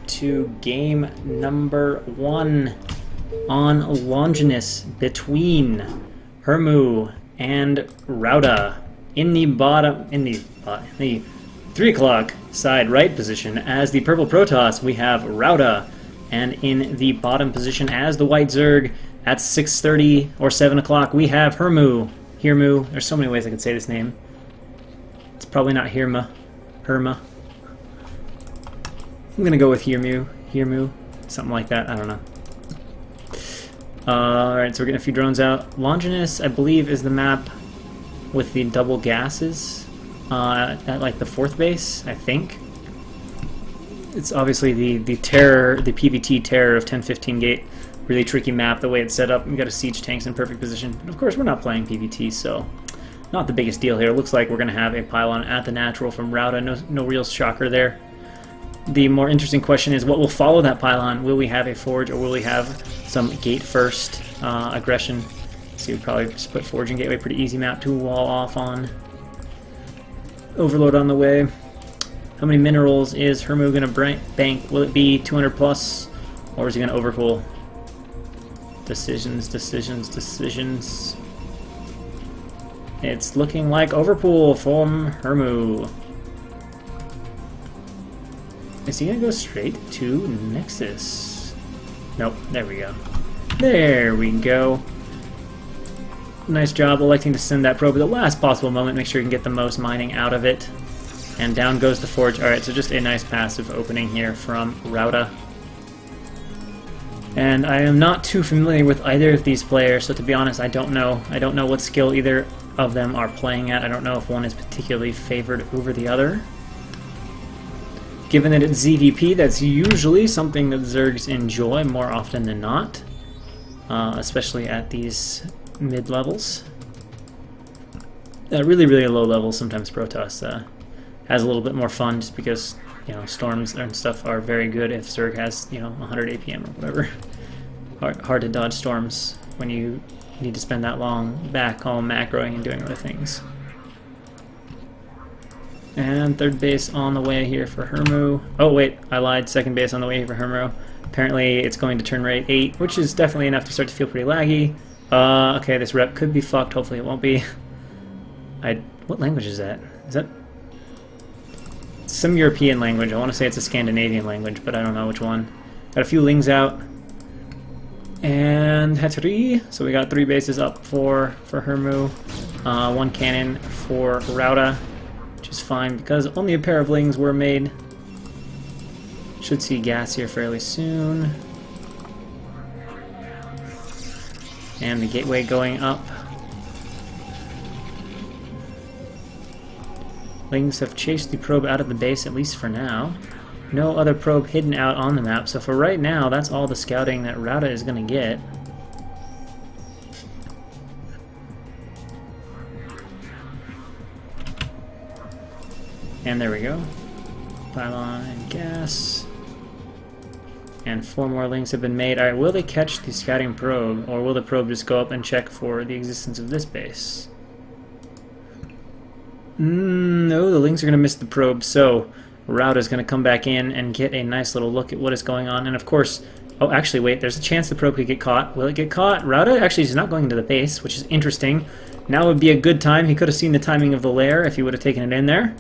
to game number 1 on Longinus between Hirmu and ROuta in the 3 o'clock side right position. As the purple Protoss, we have ROuta, and in the bottom position as the white Zerg at 6:30 or 7 o'clock, we have Hirmu. There's so many ways I could say this name. It's probably not Hirma. I'm gonna go with Hirmu, something like that. I don't know. Alright, so we're getting a few drones out. Longinus, I believe, is the map with the double gases at like the 4th base, I think. It's obviously the terror, the PVT terror of 10-15 gate. Really tricky map the way it's set up. We got a siege tanks in perfect position. But of course, we're not playing PVT, so not the biggest deal here. Looks like we're gonna have a pylon at the natural from ROuta. No real shocker there. The more interesting question is what will follow that pylon. Will we have a forge, or will we have some gate first aggression? So we'd probably just put forge and gateway. Pretty easy map to wall off on. Overload on the way. How many minerals is Hirmu going to bank? Will it be 200 plus, or is he going to overpull? Decisions. It's looking like overpull from Hirmu. Is he going to go straight to Nexus? Nope, there we go. There we go. Nice job electing to send that probe at the last possible moment. Make sure you can get the most mining out of it. And down goes the forge. Alright, so just a nice passive opening here from ROuta. And I am not too familiar with either of these players, so to be honest, I don't know. I don't know what skill either of them are playing at. I don't know if one is particularly favored over the other. Given that it's ZVP, that's usually something that Zergs enjoy more often than not, especially at these mid-levels. Really low levels, sometimes Protoss has a little bit more fun just because, you know, storms and stuff are very good if Zerg has, you know, 100 APM or whatever. Hard to dodge storms when you need to spend that long back home macroing and doing other things. And 3rd base on the way here for Hirmu. Oh wait, I lied. 2nd base on the way here for Hirmu. Apparently it's going to turn rate 8, which is definitely enough to start to feel pretty laggy. Okay, this rep could be fucked. Hopefully it won't be. What language is that? Is that some European language? I want to say it's a Scandinavian language, but I don't know which one. Got a few lings out. And Hattori. So we got 3 bases up for Hirmu. 1 cannon for ROuta, which is fine because only a pair of lings were made. Should see gas here fairly soon. And the gateway going up. Lings have chased the probe out of the base, at least for now. No other probe hidden out on the map, so for right now, that's all the scouting that ROuta is going to get. And there we go. Pylon and gas. And 4 more links have been made. Alright, will they catch the scouting probe, or will the probe just go up and check for the existence of this base? No, the links are going to miss the probe, so ROuta is going to come back in and get a nice little look at what is going on. And of course, oh, actually, wait, there's a chance the probe could get caught. Will it get caught? ROuta actually is not going into the base, which is interesting. Now would be a good time. He could have seen the timing of the lair if he would have taken it in there.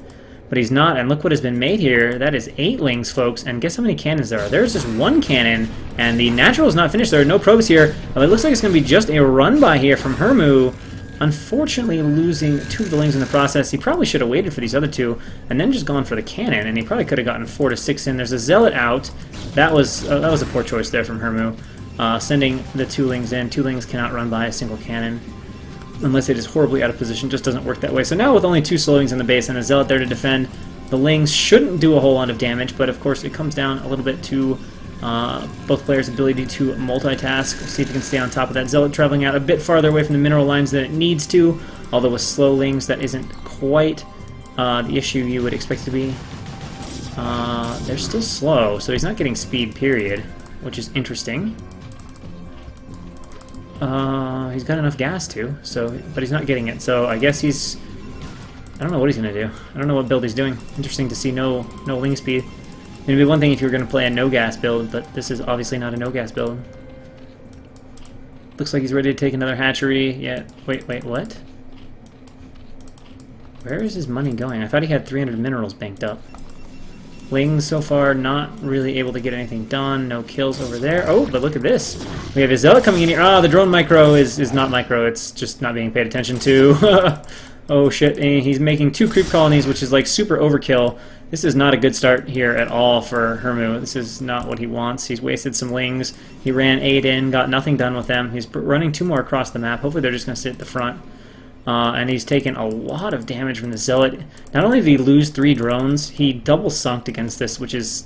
But he's not, and look what has been made here. That is 8 lings, folks, and guess how many cannons there are? There's just 1 cannon, and the natural is not finished. There are no probes here. Well, it looks like it's going to be just a run-by here from Hirmu. Unfortunately, losing 2 of the lings in the process. He probably should have waited for these other 2, and then just gone for the cannon, and he probably could have gotten 4 to 6 in. There's a zealot out. That was a poor choice there from Hirmu. Sending the 2 lings in. 2 lings cannot run by a single cannon. Unless it is horribly out of position, just doesn't work that way. So now with only 2 slowings in the base and a zealot there to defend, the lings shouldn't do a whole lot of damage, but of course it comes down a little bit to both players' ability to multitask. We'll see if we can stay on top of that. Zealot traveling out a bit farther away from the mineral lines than it needs to, although with slow lings that isn't quite the issue you would expect it to be. They're still slow, so he's not getting speed, period, which is interesting. He's got enough gas to, but he's not getting it, so I guess I don't know what he's going to do. I don't know what build he's doing. Interesting to see no ling speed. It'd be one thing if you were going to play a no-gas build, but this is obviously not a no-gas build. Looks like he's ready to take another hatchery. Yeah, wait, what? Where is his money going? I thought he had 300 minerals banked up. Lings so far not really able to get anything done. No kills over there. Oh, but look at this. We have a Zealot coming in here. Ah, the drone micro is not micro. It's just not being paid attention to. Oh shit, and he's making 2 creep colonies, which is like super overkill. This is not a good start here at all for Hirmu. This is not what he wants. He's wasted some lings. He ran 8 in, got nothing done with them. He's running 2 more across the map. Hopefully they're just going to sit at the front. And he's taken a lot of damage from the Zealot. Not only did he lose 3 drones, he double sunked against this, which is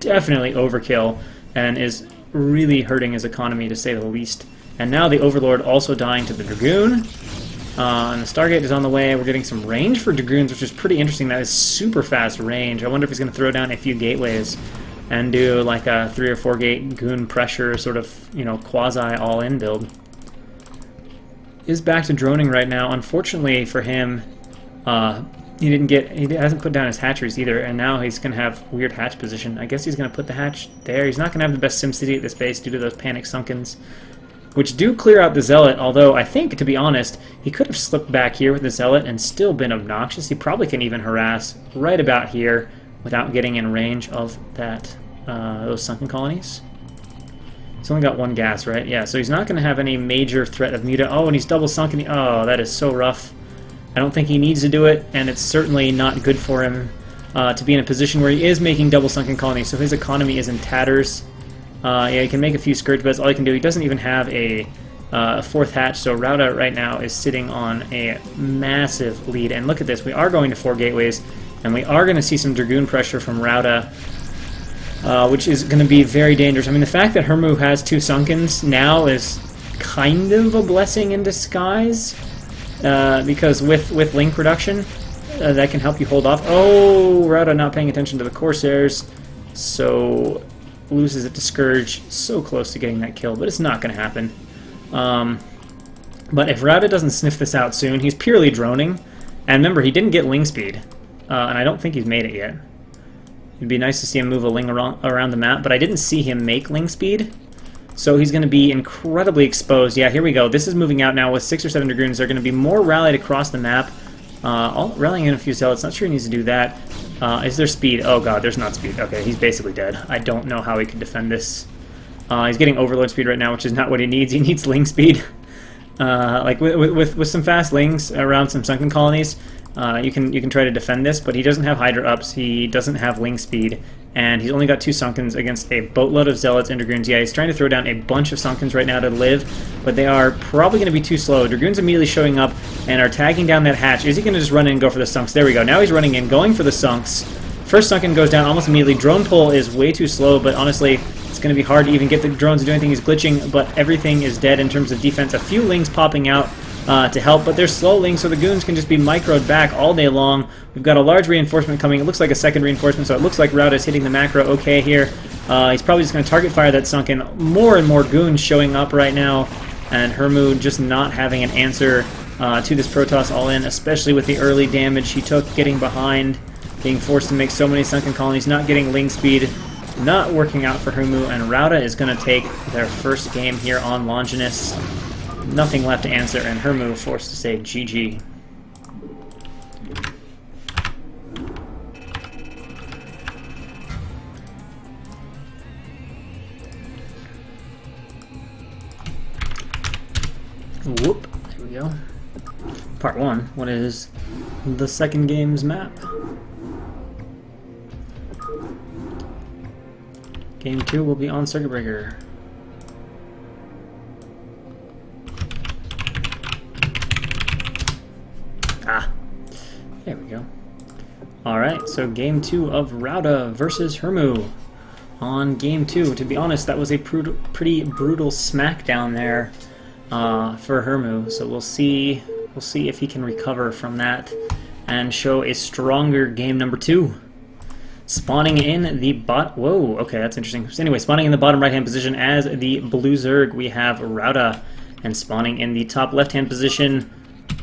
definitely overkill and is really hurting his economy to say the least. And now the Overlord also dying to the Dragoon. And the Stargate is on the way. We're getting some range for Dragoons, which is pretty interesting. That is super fast range. I wonder if he's going to throw down a few gateways and do like a 3 or 4 gate goon pressure sort of, you know, quasi all-in build. Is back to droning right now. Unfortunately for him, he hasn't put down his hatcheries either, and now he's going to have weird hatch position. I guess he's going to put the hatch there. He's not going to have the best SimCity at this base due to those panic sunkens, which do clear out the Zealot, although I think, to be honest, he could have slipped back here with the Zealot and still been obnoxious. He probably can even harass right about here without getting in range of that those sunken colonies. He's only got 1 gas, right? Yeah, so he's not going to have any major threat of muta. Oh, and he's double sunken. Oh, that is so rough. I don't think he needs to do it, and it's certainly not good for him to be in a position where he is making double sunken colonies, so his economy is in tatters. Yeah, he can make a few Scourge beds. All he can do, he doesn't even have a 4th hatch, so ROuta right now is sitting on a massive lead. And look at this, we are going to 4 gateways, and we are going to see some Dragoon pressure from ROuta, which is going to be very dangerous. I mean, the fact that Hirmu has 2 sunkens now is kind of a blessing in disguise, because with link reduction, that can help you hold off. Oh, ROuta not paying attention to the Corsairs, so loses it to Scourge. So close to getting that kill, but it's not going to happen. But if ROuta doesn't sniff this out soon, he's purely droning. And remember, he didn't get ling speed, and I don't think he's made it yet. It'd be nice to see him move a ling around the map, but I didn't see him make ling speed. So he's going to be incredibly exposed. Yeah, here we go. This is moving out now with 6 or 7 Dragoons. They're going to be more rallied across the map. Rallying in a few Zealots. Not sure he needs to do that. Is there speed? Oh god, there's not speed. Okay, he's basically dead. I don't know how he can defend this. He's getting Overlord speed right now, which is not what he needs. He needs ling speed. Like with some fast lings around some sunken colonies, you can try to defend this, but he doesn't have Hydra ups. He doesn't have ling speed, and he's only got 2 sunkens against a boatload of Zealots and Dragoons. Yeah, he's trying to throw down a bunch of sunkens right now to live, but they are probably going to be too slow. Dragoons immediately showing up and are tagging down that hatch. Is he going to just run in and go for the sunks? There we go. Now he's running in, going for the sunks. First sunken goes down almost immediately. Drone pull is way too slow, but honestly, it's going to be hard to even get the drones to do anything. He's glitching, but everything is dead in terms of defense. A few lings popping out to help, but they're slow lings, so the goons can just be microed back all day long. We've got a large reinforcement coming. It looks like a second reinforcement, so it looks like ROuta is hitting the macro okay here. He's probably just going to target fire that sunken. More and more goons showing up right now, and Hirmu just not having an answer to this Protoss all-in, especially with the early damage he took getting behind, being forced to make so many sunken colonies, not getting ling speed. Not working out for Hirmu, and ROuta is going to take their first game here on Longinus. Nothing left to answer, and Hirmu forced to say GG. Whoop, there we go. Part 1, what is the second game's map? Game 2 will be on Circuit Breaker. Ah, there we go. Alright, so Game 2 of ROuta versus Hirmu. On Game 2, to be honest, that was a pretty brutal smackdown there for Hirmu. So we'll see if he can recover from that and show a stronger game number 2. Spawning in the whoa, okay, that's interesting. So anyway, spawning in the bottom right-hand position as the blue Zerg, we have ROuta, and spawning in the top left-hand position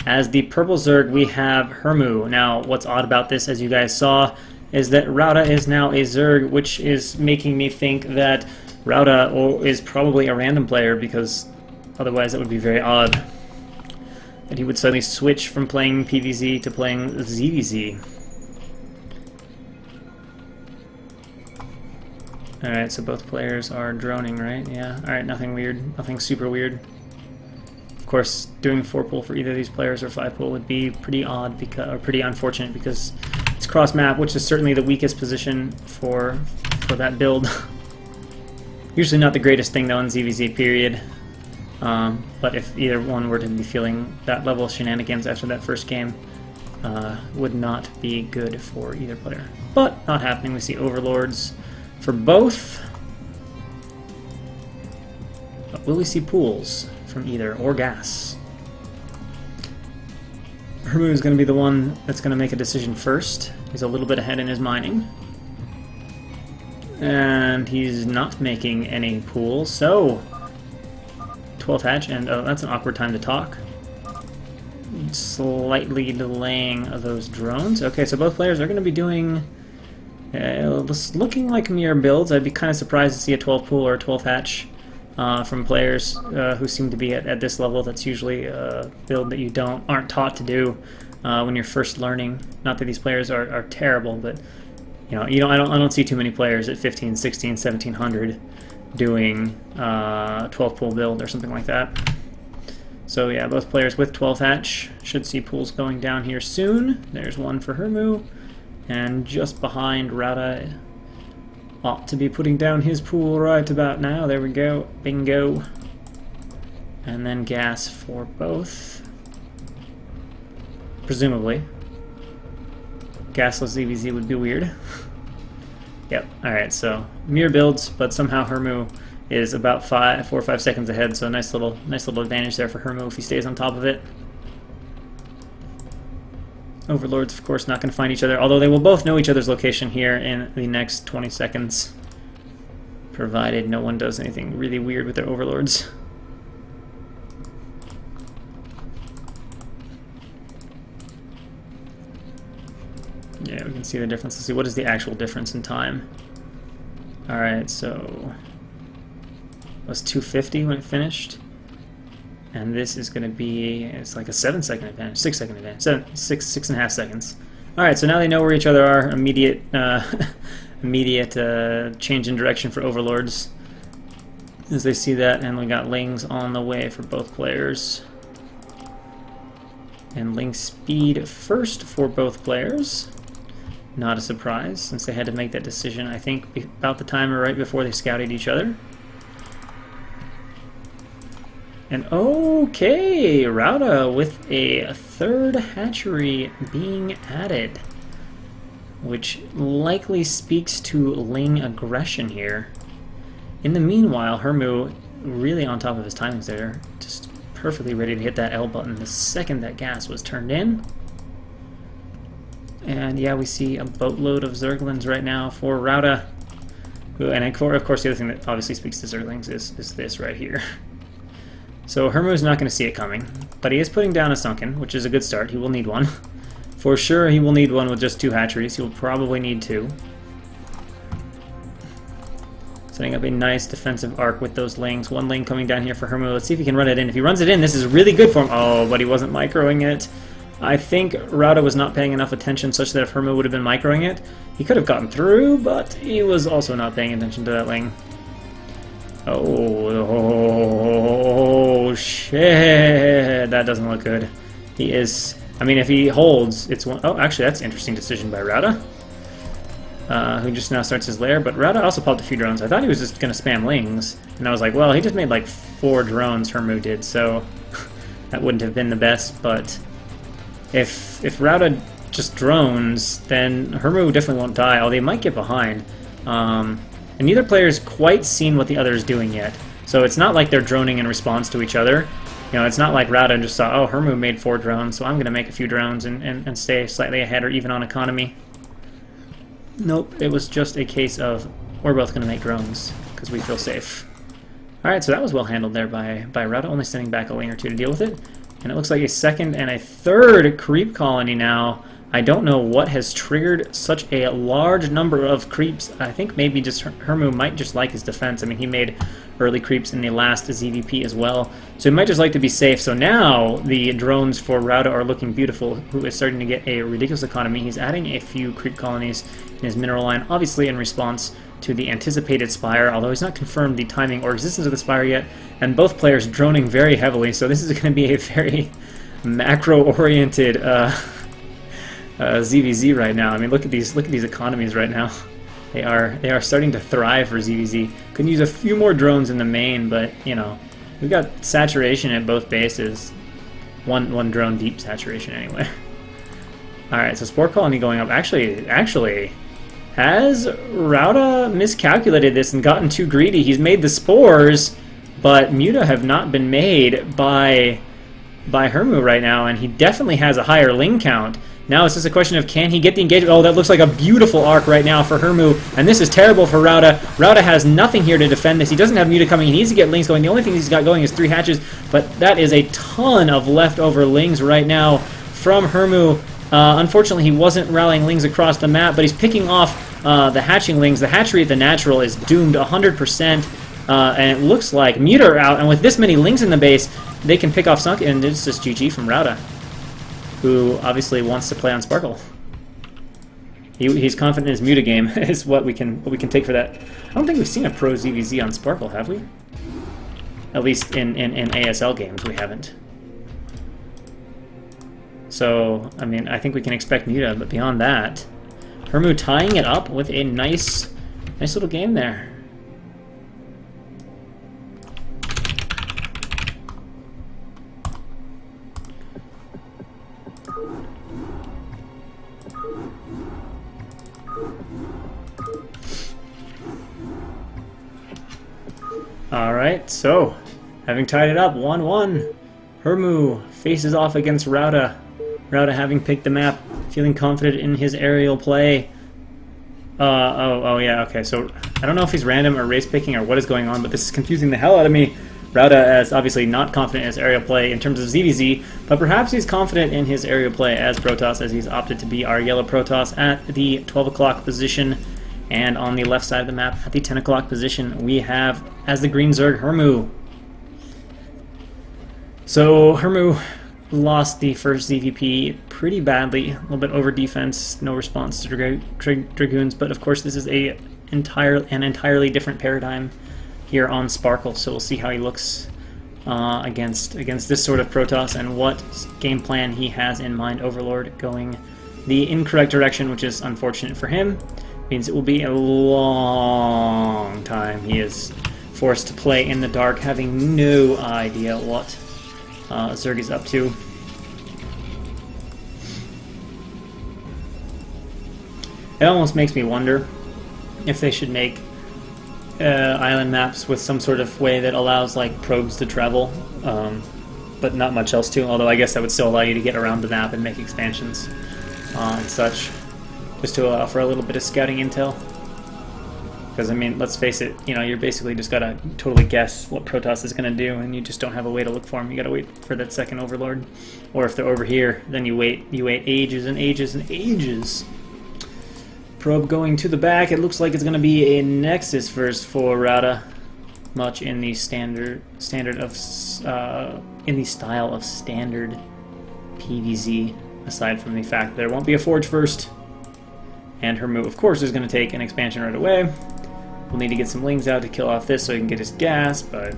as the purple Zerg, we have Hirmu. Now, what's odd about this, as you guys saw, is that ROuta is now a Zerg, which is making me think that ROuta is probably a random player, because otherwise that would be very odd that he would suddenly switch from playing PvZ to playing ZvZ. Alright, so both players are droning, right? Yeah, alright, nothing weird, nothing super weird. Of course, doing 4-pull for either of these players or 5-pull would be pretty odd, or pretty unfortunate, because it's cross-map, which is certainly the weakest position for that build. Usually not the greatest thing, though, in ZvZ, period. But if either one were to be feeling that level of shenanigans after that first game, would not be good for either player. But not happening. We see Overlords for both. But will we see pools from either, or gas? Hirmu is going to be the one that's going to make a decision first. He's a little bit ahead in his mining. And he's not making any pools, so 12th hatch, and oh, that's an awkward time to talk. Slightly delaying those drones. Okay, so both players are going to be doing looking like mirror builds. I'd be kind of surprised to see a 12 pool or a 12 hatch from players who seem to be at this level. That's usually a build that you aren't taught to do when you're first learning. Not that these players are terrible, but I don't see too many players at 15, 16, 1700 doing 12 pool build or something like that. So yeah, both players with 12 hatch should see pools going down here soon. There's one for Hirmu, and just behind ROuta ought to be putting down his pool right about now. There we go, bingo. And then gas for both, presumably. Gasless ZvZ would be weird. Yep, alright, so mirror builds, but somehow Hirmu is about 4 or 5 seconds ahead, so nice little advantage there for Hirmu if he stays on top of it. Overlords, of course, not going to find each other, although they will both know each other's location here in the next 20 seconds, provided no one does anything really weird with their Overlords. Yeah, we can see the difference. Let's see, what is the actual difference in time? Alright, so it was 250 when it finished. And this is going to be, it's like a 7-second advantage, 6-second advantage, 6.5 seconds. Alright, so now they know where each other are. Immediate change in direction for Overlords as they see that, and we got Lings on the way for both players. And Ling speed first for both players. Not a surprise, since they had to make that decision, I think, about the time or right before they scouted each other. And okay, ROuta with a 3rd hatchery being added, which likely speaks to Ling aggression here. In the meanwhile, Hirmu really on top of his timings there, just perfectly ready to hit that L button the second that gas was turned in. And yeah, we see a boatload of Zerglings right now for ROuta. And of course, the other thing that obviously speaks to Zerglings is this right here. So Hirmu is not going to see it coming, but he is putting down a Sunken, which is a good start. He will need one. For sure, he will need one with just 2 hatcheries. He will probably need 2. Setting up a nice defensive arc with those Lings. 1 Ling coming down here for Hirmu. Let's see if he can run it in. If he runs it in, this is really good for him. Oh, but he wasn't microing it. I think ROuta was not paying enough attention such that if Hirmu would have been microing it, he could have gotten through, but he was also not paying attention to that Ling. Oh, shit. That doesn't look good. He is... I mean, if he holds, it's one... Oh, actually, that's an interesting decision by ROuta, who just now starts his lair. But ROuta also popped a few drones. I thought he was just going to spam Lings, and I was like, well, he just made like 4 drones, Hirmu did, so that wouldn't have been the best. But if ROuta just drones, then Hirmu definitely won't die, although he might get behind. And neither player's quite seen what the other is doing yet. So it's not like they're droning in response to each other. You know, it's not like ROuta just saw, oh, Hirmu made 4 drones, so I'm going to make a few drones and stay slightly ahead or even on economy. Nope, it was just a case of, we're both going to make drones, because we feel safe. Alright, so that was well handled there by ROuta, only sending back a Ling or 2 to deal with it. And it looks like a 2nd and a 3rd creep colony now I don't know what has triggered such a large number of creeps. I think maybe just Hirmu might just like his defense. I mean, he made early creeps in the last ZVP as well, so he might just like to be safe. So now the drones for ROuta are looking beautiful, who is starting to get a ridiculous economy. He's adding a few creep colonies in his mineral line, obviously in response to the anticipated Spire, although he's not confirmed the timing or existence of the Spire yet, and both players droning very heavily, so this is going to be a very macro-oriented ZVZ right now. I mean, look at these economies right now. They are starting to thrive for ZVZ. Could use a few more drones in the main, but you know, we've got saturation at both bases. One drone deep saturation anyway. All right, so Spore Colony going up. Actually, has ROuta miscalculated this and gotten too greedy? He's made the spores, but Muta have not been made by Hirmu right now, and he definitely has a higher ling count. Now it's just a question of, can he get the engagement? Oh, that looks like a beautiful arc right now for Hirmu, and this is terrible for ROuta. ROuta has nothing here to defend this. He doesn't have Muta coming. He needs to get lings going. The only thing he's got going is 3 hatches, but that is a ton of leftover lings right now from Hirmu. Unfortunately, he wasn't rallying lings across the map, but he's picking off the hatching lings. The hatchery at the natural is doomed 100%, and it looks like Muta are out, and with this many lings in the base, they can pick off Sunk, and it's just GG from ROuta, who obviously wants to play on Sparkle. He's confident in his Muta game, is what we can take for that. I don't think we've seen a pro ZVZ on Sparkle, have we? At least in ASL games, we haven't. So, I mean, I think we can expect Muta, but beyond that, Hirmu tying it up with a nice little game there. Alright, so, having tied it up 1-1, Hirmu faces off against ROuta. ROuta having picked the map, feeling confident in his aerial play. Oh yeah, okay, so I don't know if he's random or race picking or what is going on, but this is confusing the hell out of me. ROuta is obviously not confident in his aerial play in terms of ZVZ, but perhaps he's confident in his aerial play as Protoss, as he's opted to be our yellow Protoss at the 12 o'clock position. And on the left side of the map, at the 10 o'clock position, we have, as the green Zerg, Hirmu. So, Hirmu lost the first ZVP pretty badly, a little bit over defense, no response to Dragoons, but of course this is an entirely different paradigm here on Sparkle, so we'll see how he looks against this sort of Protoss and what game plan he has in mind. Overlord going the incorrect direction, which is unfortunate for him. Means it will be a long time he is forced to play in the dark, having no idea what Zerg is up to. It almost makes me wonder if they should make island maps with some sort of way that allows like probes to travel, but not much else to, although I guess that would still allow you to get around the map and make expansions and such. Just to allow for a little bit of scouting intel. Because, I mean, let's face it, you know, you're basically just gotta totally guess what Protoss is gonna do, and you just don't have a way to look for them. You gotta wait for that second Overlord. Or if they're over here, then you wait ages and ages and ages. Probe going to the back. It looks like it's gonna be a Nexus first for ROuta. Much in the style of standard PvZ, aside from the fact that there won't be a Forge first. And Hirmu, of course, is going to take an expansion right away. We'll need to get some lings out to kill off this so he can get his gas, but...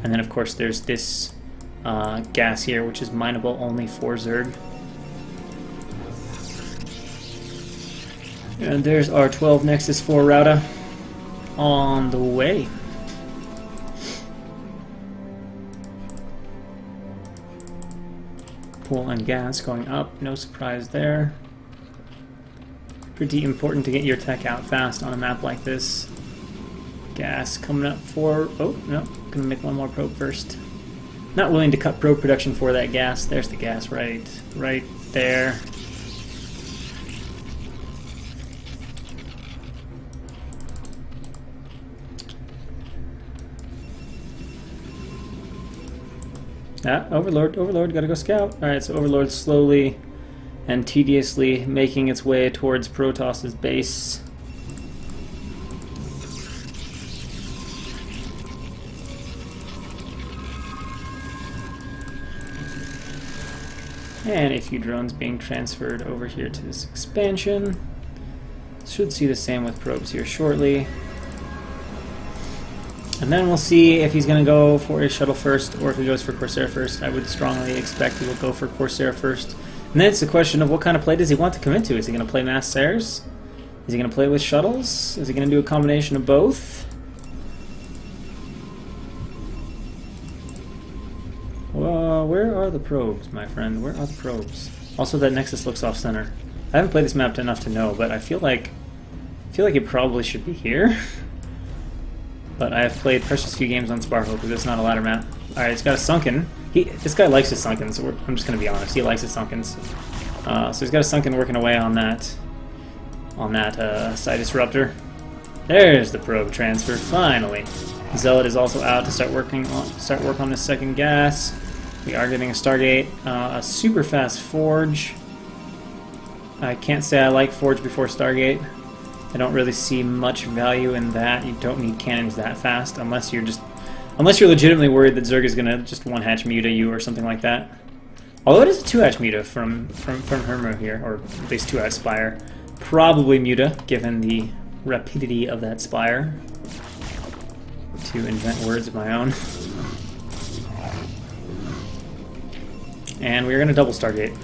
And then, of course, there's this gas here, which is mineable only for Zerg. And there's our 12 Nexus for ROuta on the way. Pool and gas going up, no surprise there. Pretty important to get your tech out fast on a map like this. Gas coming up for... Oh, no. Gonna make one more probe first. Not willing to cut probe production for that gas. There's the gas right there. Ah, Overlord, gotta go scout. Alright, so Overlord's slowly and tediously making its way towards Protost's base. And a few drones being transferred over here to this expansion. Should see the same with probes here shortly. And then we'll see if he's going to go for a shuttle first or if he goes for Corsair first. I would strongly expect he will go for Corsair first. And then it's the question of what kind of play does he want to commit to? Is he going to play mass Sairs? Is he going to play with shuttles? Is he going to do a combination of both? Well, where are the probes, my friend? Where are the probes? Also, that Nexus looks off-center. I haven't played this map enough to know, but I feel like it probably should be here. But I have played precious few games on Sparkle because it's not a ladder map. Alright, it's got a sunken. This guy likes his sunken, so I'm just going to be honest. He likes his sunkens. So he's got a sunken working away on that side disruptor. There's the probe transfer, finally. Zealot is also out to start work on this second gas. We are getting a Stargate, a super fast Forge. I can't say I like Forge before Stargate. I don't really see much value in that. You don't need cannons that fast unless you're legitimately worried that Zerg is gonna just one-hatch muta you or something like that. Although it is a two-hatch muta from Hirmu here, or at least two-hatch Spire. Probably muta, given the rapidity of that Spire. To invent words of my own. And we're gonna double Stargate.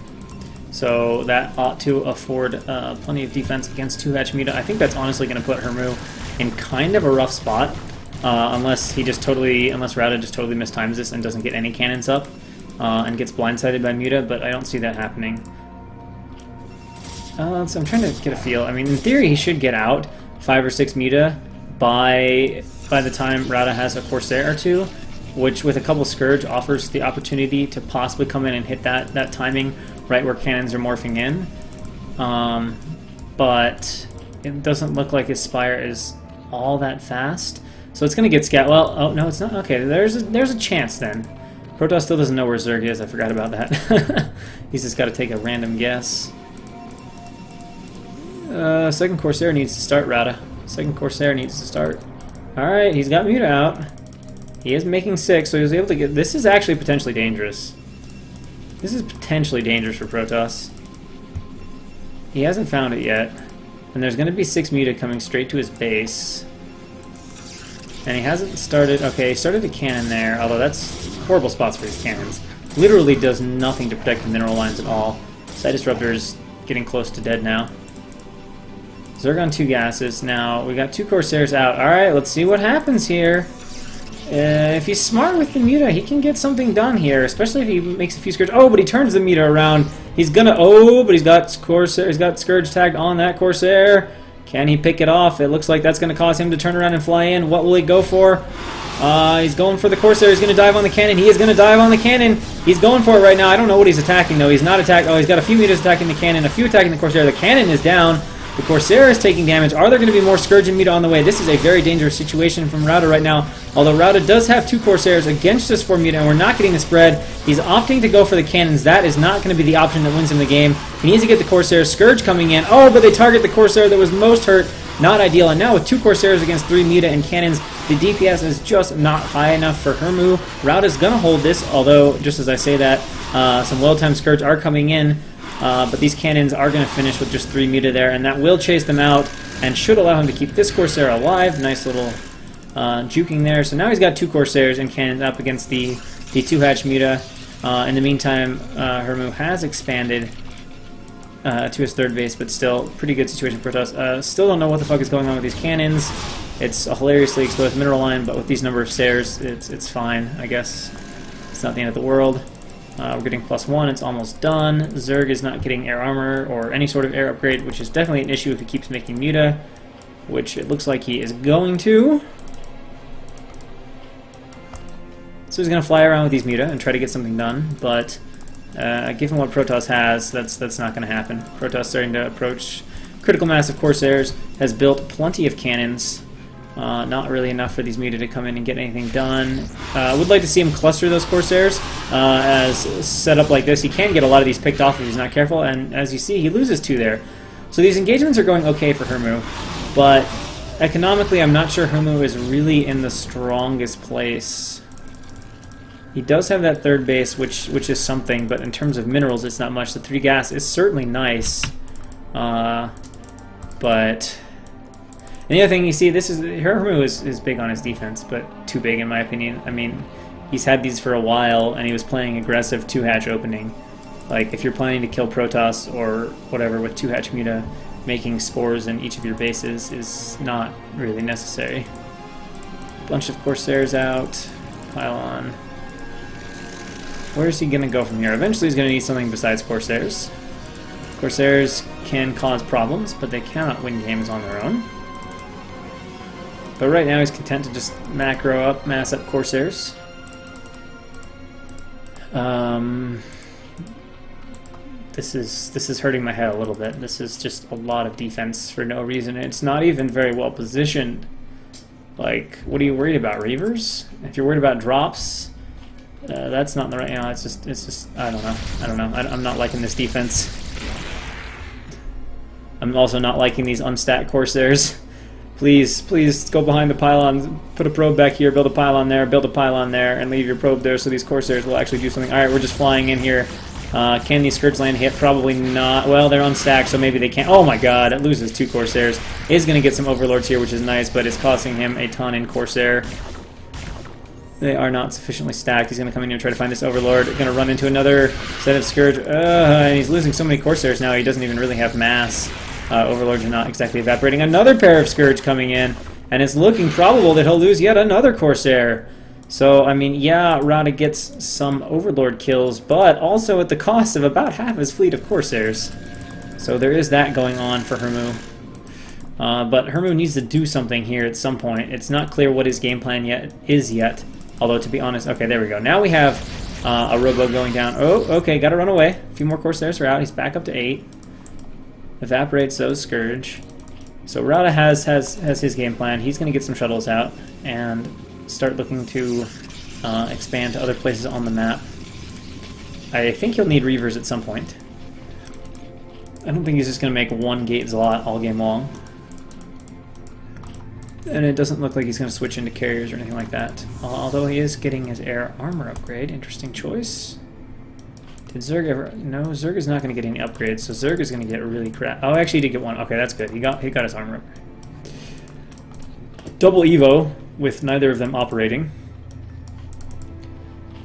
So that ought to afford plenty of defense against two-hatch muta. I think that's honestly going to put Hirmu in kind of a rough spot, unless ROuta just totally mistimes this and doesn't get any cannons up and gets blindsided by muta. But I don't see that happening. So I'm trying to get a feel. I mean, in theory, he should get out 5 or 6 muta by the time ROuta has a Corsair or two, which with a couple Scourge offers the opportunity to possibly come in and hit that timing right where cannons are morphing in. But it doesn't look like his Spire is all that fast. So it's going to get scat. Well, oh no, it's not. Okay, there's a chance then. Protoss still doesn't know where Zerg is. I forgot about that. He's just got to take a random guess. Second Corsair needs to start, ROuta. Second Corsair needs to start. Alright, he's got muta out. He is making 6, so he was able to get... This is actually potentially dangerous. This is potentially dangerous for Protoss. He hasn't found it yet. And there's going to be 6 muta coming straight to his base. And he hasn't started... Okay, he started a cannon there, although that's horrible spots for his cannons. Literally does nothing to protect the mineral lines at all. Side Disruptor is getting close to dead now. Zerg on 2 gases. Now, we got 2 Corsairs out. Alright, let's see what happens here. If he's smart with the muta, he can get something done here, especially if he makes a few Scourge. Oh, but he turns the muta around. He's gonna... Oh, but he's got Corsair. He's got Scourge tagged on that Corsair. Can he pick it off? It looks like that's gonna cause him to turn around and fly in. What will he go for? He's going for the Corsair. He's gonna dive on the cannon. He is gonna dive on the cannon. He's going for it right now. I don't know what he's attacking though. He's not attacked. Oh, he's got a few mutas attacking the cannon, a few attacking the Corsair. The cannon is down. The Corsair is taking damage. Are there going to be more Scourge and muta on the way? This is a very dangerous situation from ROuta right now. Although ROuta does have 2 Corsairs against just 4 muta, and we're not getting the spread. He's opting to go for the cannons. That is not going to be the option that wins him the game. He needs to get the Corsair. Scourge coming in. Oh, but they target the Corsair that was most hurt. Not ideal. And now with 2 Corsairs against 3 muta and cannons, the DPS is just not high enough for Hirmu. ROuta's going to hold this, although, just as I say that, some well-timed Scourge are coming in. But these cannons are going to finish with just 3 muta there, and that will chase them out and should allow him to keep this Corsair alive. Nice little juking there. So now he's got 2 Corsairs and cannons up against the 2-hatch muta. In the meantime, Hirmu has expanded to his 3rd base, but still pretty good situation for us. Still don't know what the fuck is going on with these cannons. It's a hilariously exposed mineral line, but with these number of stairs, it's fine, I guess. It's not the end of the world. We're getting +1, it's almost done. Zerg is not getting air armor or any sort of air upgrade, which is definitely an issue if he keeps making muta, which it looks like he is going to. So he's going to fly around with these muta and try to get something done, but given what Protoss has, that's not going to happen. Protoss starting to approach critical mass of Corsairs, has built plenty of cannons, Not really enough for these Muta to come in and get anything done. Would like to see him cluster those Corsairs as set up like this. He can get a lot of these picked off if he's not careful, and as you see, he loses 2 there. So these engagements are going okay for Hirmu, but economically, I'm not sure Hirmu is really in the strongest place. He does have that 3rd base, which is something, but in terms of minerals, it's not much. The 3 gas is certainly nice, but... And the other thing you see, Hirmu is big on his defense, but too big in my opinion. I mean, he's had these for a while, and he was playing aggressive 2-hatch opening. Like, if you're planning to kill Protoss or whatever with 2-hatch Muta, making spores in each of your bases is not really necessary. Bunch of Corsairs out, pylon. Where is he going to go from here? Eventually he's going to need something besides Corsairs. Corsairs can cause problems, but they cannot win games on their own. But right now he's content to just macro up, mass up Corsairs. This is hurting my head a little bit. This is just a lot of defense for no reason. It's not even very well positioned. Like, what are you worried about, Reavers? If you're worried about drops, that's not the right. You know, it's just. I don't know. I'm not liking this defense. I'm also not liking these unstacked Corsairs. Please go behind the pylon, put a probe back here, build a pylon there, and leave your probe there so these Corsairs will actually do something. Alright, we're just flying in here. Can these Scourge land hit? Probably not. Well, they're unstacked, so maybe they can't. Oh my god, it loses 2 Corsairs. Is going to get some Overlords here, which is nice, but it's costing him a ton in Corsair. They are not sufficiently stacked. He's going to come in here and try to find this Overlord. Going to run into another set of Scourge. And he's losing so many Corsairs now, he doesn't even really have mass. Overlords are not exactly evaporating. Another pair of Scourge coming in, and it's looking probable that he'll lose yet another Corsair. So, I mean, yeah, ROuta gets some Overlord kills, but also at the cost of about half his fleet of Corsairs. So there is that going on for Hirmu. But Hirmu needs to do something here at some point. It's not clear what his game plan is yet. Although, to be honest, okay, there we go. Now we have a Robo going down. Oh, okay, gotta run away. A few more Corsairs are out. He's back up to 8. Evaporates those Scourge. So ROuta has his game plan. He's going to get some shuttles out and start looking to expand to other places on the map. I think he'll need Reavers at some point. I don't think he's just going to make one gate Zlot all game long. And it doesn't look like he's going to switch into carriers or anything like that. Although he is getting his air armor upgrade. Interesting choice. Did Zerg ever... No, Zerg is not going to get any upgrades, so Zerg is going to get really crap. Oh, actually he did get one. Okay, that's good. He got his armor upgrade. Double Evo, with neither of them operating.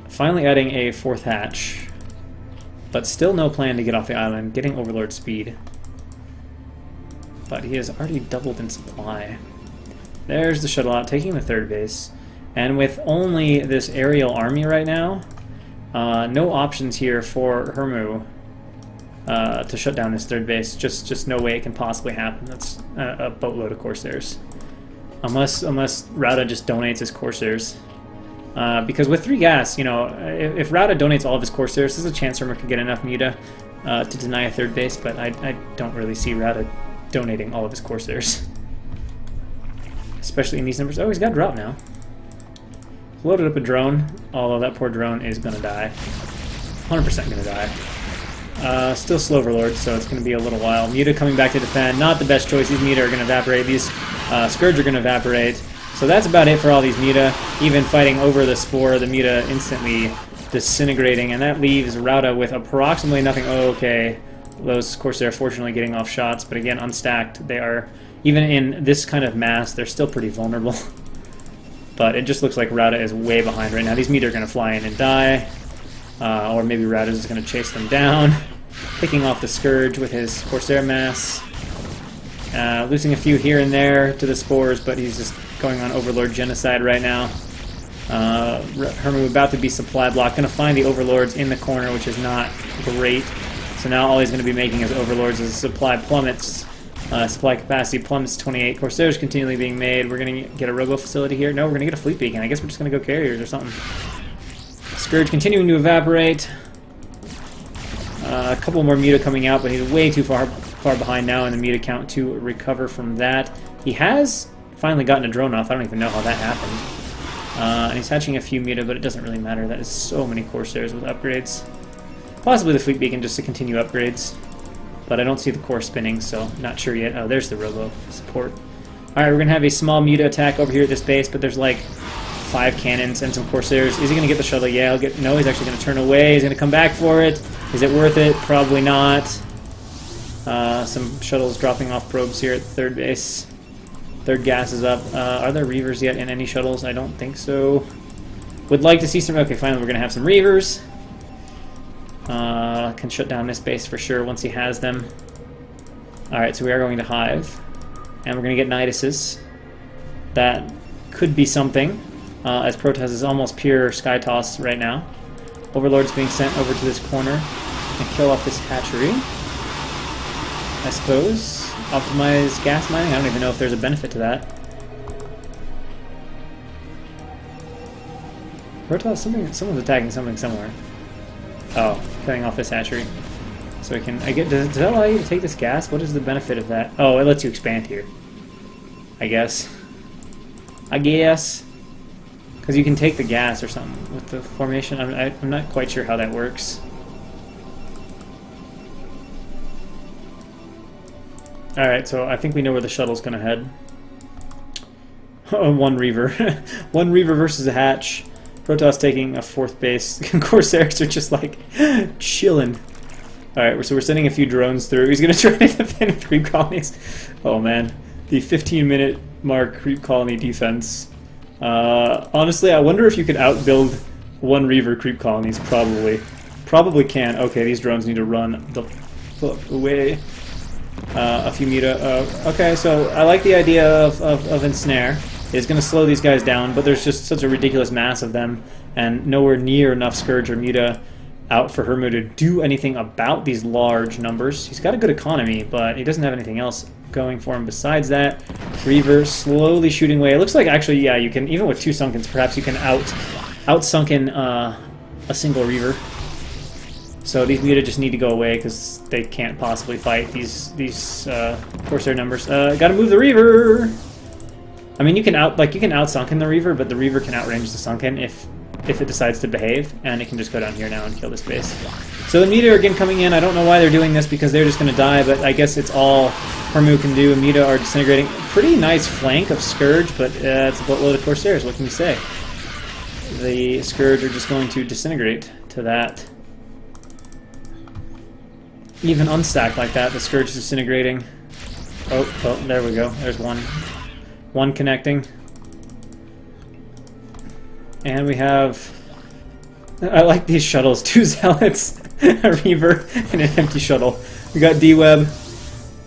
Finally adding a 4th hatch. But still no plan to get off the island, getting Overlord speed. But he has already doubled in supply. There's the shuttle out, taking the 3rd base. And with only this aerial army right now... no options here for Hirmu to shut down his 3rd base. Just no way it can possibly happen. That's a boatload of Corsairs. Unless ROuta just donates his Corsairs. Because with 3 gas, you know, if ROuta donates all of his Corsairs, there's a chance Hirmu could get enough Muta to deny a 3rd base, but I don't really see ROuta donating all of his Corsairs. Especially in these numbers. Oh, he's got drop now. Loaded up a drone, although that poor drone is going to die. 100% going to die. Still slow Overlord, so it's going to be a little while. Muta coming back to defend, not the best choice. These Muta are going to evaporate. These Scourge are going to evaporate. So that's about it for all these Muta. Even fighting over the Spore, the Muta instantly disintegrating, and that leaves ROuta with approximately nothing. Oh, okay. Those Corsair fortunately getting off shots, but again, unstacked. They are, even in this kind of mass, they're still pretty vulnerable. But it just looks like ROuta is way behind right now. These Muta are going to fly in and die. Or maybe ROuta is going to chase them down. Picking off the Scourge with his Corsair mass. Losing a few here and there to the Spores, but he's just going on Overlord genocide right now. Hirmu about to be supply blocked. Going to find the Overlords in the corner, which is not great. So now all he's going to be making is Overlords as supply plummets. Supply capacity plummets 28. Corsairs continually being made. We're going to get a Robo facility here. No, we're going to get a Fleet Beacon. I guess we're just going to go carriers or something. Scourge continuing to evaporate. A couple more Muta coming out, but he's way too far behind now in the Muta count to recover from that. He has finally gotten a drone off. I don't even know how that happened. And he's hatching a few Muta, but it doesn't really matter. That is so many Corsairs with upgrades. Possibly the Fleet Beacon just to continue upgrades. But I don't see the core spinning, so not sure yet. Oh, there's the Robo support. Alright, we're going to have a small Muta attack over here at this base, but there's like 5 cannons and some Corsairs. Is he going to get the shuttle? Yeah, he'll get... No, he's actually going to turn away. He's going to come back for it. Is it worth it? Probably not. Some shuttles dropping off probes here at the third base. Third gas is up. Are there Reavers yet in any shuttles? I don't think so. Would like to see some... Okay, finally we're going to have some Reavers. Can shut down this base for sure once he has them. Alright, so we are going to Hive. And we're going to get Niduses. That could be something, as Protoss is almost pure Sky Toss right now. Overlord's being sent over to this corner and kill off this hatchery, I suppose. Optimize gas mining? I don't even know if there's a benefit to that. Protoss, someone's attacking something somewhere. Oh, killing off this hatchery. So we can... does that allow you to take this gas? What is the benefit of that? Oh, it lets you expand here. I guess. Because you can take the gas or something with the formation. I'm not quite sure how that works. Alright, so I think we know where the shuttle's gonna head. Oh, one Reaver. One Reaver versus a hatch. Protoss taking a 4th base. Corsairs are just like chilling. Alright, so we're sending a few drones through. He's gonna try to defend creep colonies. Oh man. The 15-minute mark creep colony defense. Honestly, I wonder if you could outbuild one Reaver creep colonies. Probably. Probably can. Okay, these drones need to run the fuck away. A few Muta. Okay, so I like the idea of Ensnare. It's going to slow these guys down, but there's just such a ridiculous mass of them, and nowhere near enough Scourge or Muta out for Hirmu to do anything about these large numbers. He's got a good economy, but he doesn't have anything else going for him besides that. Reaver slowly shooting away. It looks like actually, yeah, you can, even with 2 Sunkens, perhaps you can out-Sunken a single Reaver. So these Muta just need to go away because they can't possibly fight these Corsair numbers. Gotta move the Reaver! I mean, you can out-Sunken the Reaver, but the Reaver can outrange the Sunken if it decides to behave, and it can just go down here now and kill this base. So the Muta are again coming in. I don't know why they're doing this because they're just going to die, but I guess it's all Hirmu can do. Muta are disintegrating. Pretty nice flank of Scourge, but it's a boatload of Corsairs. What can you say? The Scourge are just going to disintegrate to that. Even unstacked like that, the Scourge is disintegrating. Oh, there we go. There's one. One connecting. And we have... I like these shuttles. 2 Zealots, a Reaver, and an empty shuttle. We got D-Web.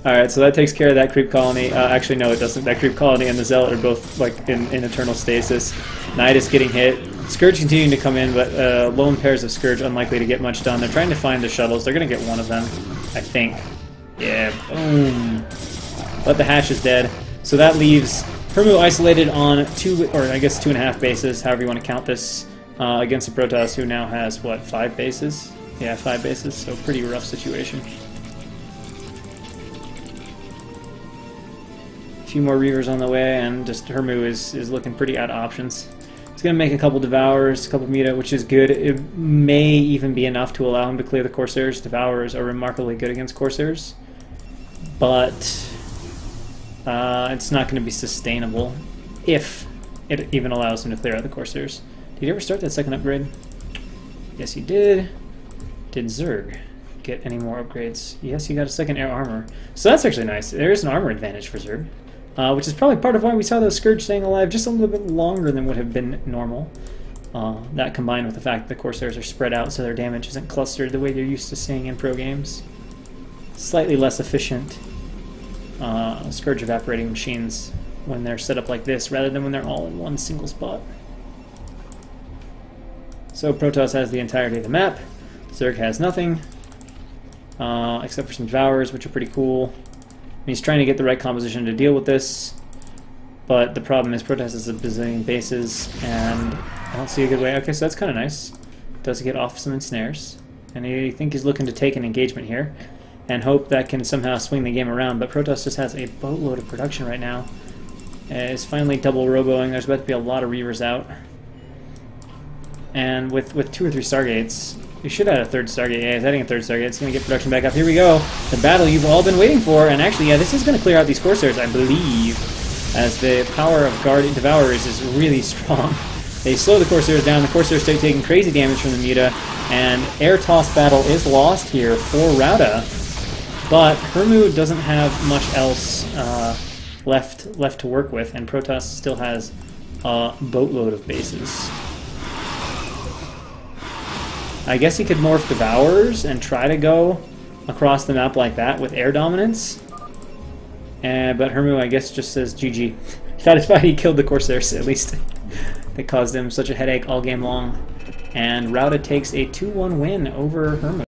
Alright, so that takes care of that creep colony. Actually, no, it doesn't. That creep colony and the Zealot are both like in eternal stasis. Nidus getting hit. Scourge continuing to come in, but lone pairs of Scourge unlikely to get much done. They're trying to find the shuttles. They're going to get one of them, I think. Yeah, boom. But the hatch is dead. So that leaves Hirmu isolated on 2, or I guess 2.5 bases, however you want to count this, against a Protoss who now has, what, 5 bases? Yeah, 5 bases, so pretty rough situation. A few more Reavers on the way, and just Hirmu is looking pretty out of options. He's going to make a couple Devourers, a couple Muta, which is good. It may even be enough to allow him to clear the Corsairs. Devourers are remarkably good against Corsairs, but it's not going to be sustainable if it even allows him to clear out the Corsairs. Did he ever start that second upgrade? Yes, he did. Did Zerg get any more upgrades? Yes, he got a second air armor. So that's actually nice. There is an armor advantage for Zerg. Which is probably part of why we saw the Scourge staying alive just a little bit longer than would have been normal. That combined with the fact that the Corsairs are spread out so their damage isn't clustered the way you're used to seeing in pro games. Slightly less efficient Scourge evaporating machines when they're set up like this rather than when they're all in one single spot. So Protoss has the entirety of the map. Zerg has nothing, except for some Devourers, which are pretty cool. He's trying to get the right composition to deal with this, but the problem is Protoss has a bazillion bases, and I don't see a good way. Okay, so that's kind of nice. Does get off some ensnares, and I think he's looking to take an engagement here, and hope that can somehow swing the game around, but Protoss just has a boatload of production right now. is finally double roboing. There's about to be a lot of Reavers out. And with 2 or 3 Stargates, we should have a 3rd Stargate. Yeah, he's adding a 3rd Stargate. It's going to get production back up. Here we go. The battle you've all been waiting for. And actually, yeah, this is going to clear out these Corsairs, I believe, as the power of Guardian Devourers is really strong. They slow the Corsairs down. The Corsairs start taking crazy damage from the Muta. And air toss battle is lost here for ROuta. But Hirmu doesn't have much else left to work with. And Protoss still has a boatload of bases. I guess he could morph Devourers and try to go across the map like that with air dominance. But Hirmu, I guess, just says GG. Satisfied he killed the Corsairs, at least. That caused him such a headache all game long. And ROuta takes a 2-1 win over Hirmu.